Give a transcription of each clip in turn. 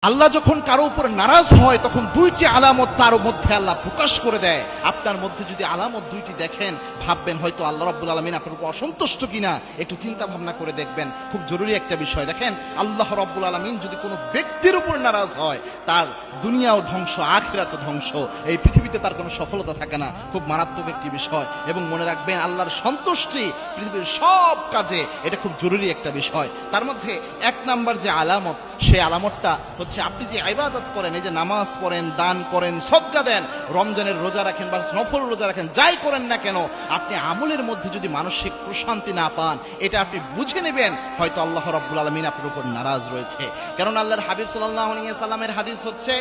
আল্লাহ যখন কারো উপর নারাজ হয় তখন দুইটি আলামত তার মধ্যে আল্লাহ প্রকাশ করে দেয়। আপনার মধ্যে যদি আলামত দুইটি দেখেন, ভাববেন হয়তো আল্লাহ রাব্বুল আলামিন আপনার উপর অসন্তুষ্ট কিনা, একটু চিন্তা ভাবনা করে দেখবেন। খুব জরুরি একটা বিষয়। দেখেন, আল্লাহ রাব্বুল আলামিন যদি কোনো ব্যক্তির উপর নারাজ হয়, তার দুনিয়াও ধ্বংস, আখিরাতও ধ্বংস, এই পৃথিবীতে তার কোনো সফলতা থাকে না। খুব মারাত্মক একটি বিষয়। এবং মনে রাখবেন, আল্লাহর সন্তুষ্টি পৃথিবীর সব কাজে, এটা খুব জরুরি একটা বিষয়। তার মধ্যে এক নাম্বার যে আলামত, সেই আলামতটা হচ্ছে আপনি যে ইবাদত করেন, এই যে নামাজ পড়েন, দান করেন, সদকা দেন, রমজানের রোজা রাখেন বা নফল রোজা রাখেন, যাই করেন না কেন, আপনি আমলের মধ্যে যদি মানসিক প্রশান্তি না পান, এটা আপনি বুঝে নেবেন হয়তো আল্লাহ রাব্বুল আলামিন আপনার উপর নারাজ রয়েছে। কারণ আল্লাহর হাবিব সাল্লাল্লাহু আলাইহি ওয়াসাল্লামের হাদিস হচ্ছে,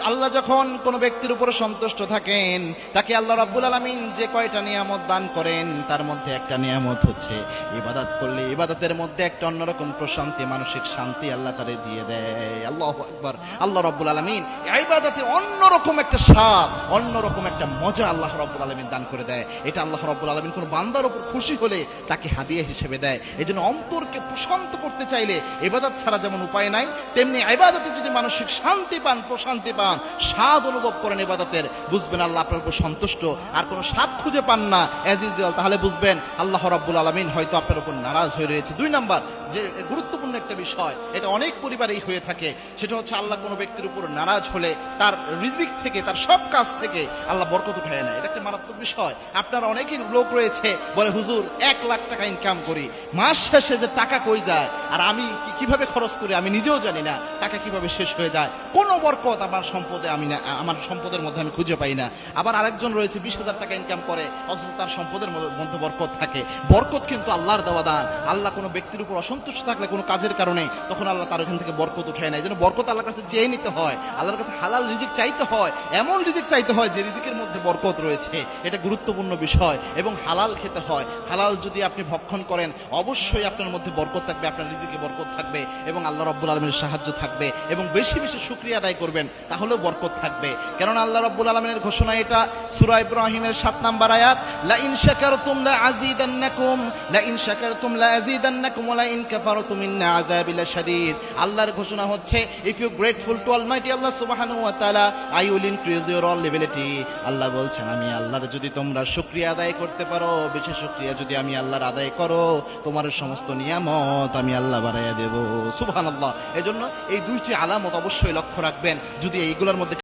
আল্লাহ যখন কোনো ব্যক্তির উপর সন্তুষ্ট থাকেন, তাকে আল্লাহ রাব্বুল আলামিন যে কয়টা নিয়ামত দান করেন, তার মধ্যে একটা নিয়ামত হচ্ছে ইবাদত করলে ইবাদতের মধ্যে একটা অন্যরকম প্রশান্তি, মানসিক শান্তি আল্লাহ তারে দিয়ে দেয়। আল্লাহু আকবার। আল্লাহ রাব্বুল আলামিন ইবাদতে অন্যরকম একটা স্বাদ, অন্যরকম একটা মজা আল্লাহ রাব্বুল আলামিন দান করে দেয়। এটা আল্লাহ রাব্বুল আলামিন কোন বান্দার উপর খুশি হলে তাকে হাদিয়া হিসেবে দেয়। এজন্য অন্তরকে প্রশান্ত করতে চাইলে ইবাদত ছাড়া যেমন উপায় নাই, তেমনি ইবাদতে যদি মানসিক শান্তি পান, প্রশান্তি পান, স্বাদ অনুভব করেন ইবাদতের, বুঝবেন আল্লাহ আপনার উপর সন্তুষ্ট। আর কোনো স্বাদ খুঁজে পান না অ্যাজ ইউজুয়াল, তাহলে বুঝবেন আল্লাহ রাব্বুল আলামিন হয়তো আপনার উপর নারাজ হয়ে রয়েছে। দুই নাম্বার যে গুরুত্বপূর্ণ একটা বিষয়, এটা অনেক পরিবারেই হয়ে থাকে, সেটা হচ্ছে আল্লাহ কোনো ব্যক্তির উপর নারাজ হলে তার রিজিক থেকে, তার সব কাজ থেকে আল্লাহ বরকত উঠায় নেয়। এটা একটা মারাত্মক বিষয়। আপনার অনেকেই লোক রয়েছে বলে, হুজুর 1,00,000 টাকা ইনকাম করি, মাস শেষে যে টাকা কই যায় আর আমি কিভাবে খরচ করি আমি নিজেও জানি না, টাকা কিভাবে শেষ হয়ে যায়, কোনো বরকত আমার সম্পদে আমি না, আমার সম্পদের মধ্যে আমি খুঁজে পাই না। আবার আরেকজন রয়েছে 20,000 টাকা ইনকাম করে, অথচ তার সম্পদের মধ্যে বরকত থাকে। বরকত কিন্তু আল্লাহর দেওয়া দান। আল্লাহ কোনো ব্যক্তির উপর অসন্তুষ্ট থাকলে কোনো কাজের কারণে, তখন আল্লাহ তার ওখান থেকে বরকত উঠায় নেয়। যেন বরকত আল্লাহর কাছে চেয়ে নিতে হয়, আল্লাহর কাছে হালাল রিজিক চাইতে হয়, এমন রিজিক চাইতে হয় যে রিজিকের মধ্যে বরকত রয়েছে। এটা গুরুত্বপূর্ণ বিষয়। এবং হালাল খেতে হয়। হালাল যদি আপনি ভক্ষণ করেন, অবশ্যই আপনার মধ্যে বরকত থাকবে, আপনার রিজিকে বরকত থাকবে এবং আল্লাহ রাব্বুল আলামিনের সাহায্য থাকবে। এবং বেশি বেশি শুকরিয়া আদায় করবেন, তাহলেও বরকত থাকবে। কারণ আল্লাহ রাব্বুল আলামিনের ঘোষণা, এটা সূরা ইব্রাহিমের 7 নম্বর আয়াত, লা ইন শাকারতুম লা আযীদান্নাকুম, লা ইন শাকারতুম লা আযীদান্নাকুম ওয়া লা ইন কাফারতুম ইন্না আযাবি লাশাদীদ। আল্লাহর ঘোষণা হচ্ছে, if you grateful to almighty Allah সুবহানাহু ওয়া তাআলা, I will increase your all লেভেলিটি। আল্লাহ বলছেন, আমি আল্লাহর যদি তোমরা শুকরিয়া আদায় করতে পারো, বেশি শুকরিয়া যদি আমি আল্লাহর আদায় করো, তোমার সমস্ত নিয়ামত আমি আল্লাহ বাড়াইয়া দেব। সুবহানাল্লাহ। এজন্য এই দুইটি আলামত অবশ্যই লক্ষ্য রাখবেন। যদি এইগুলোর মধ্যে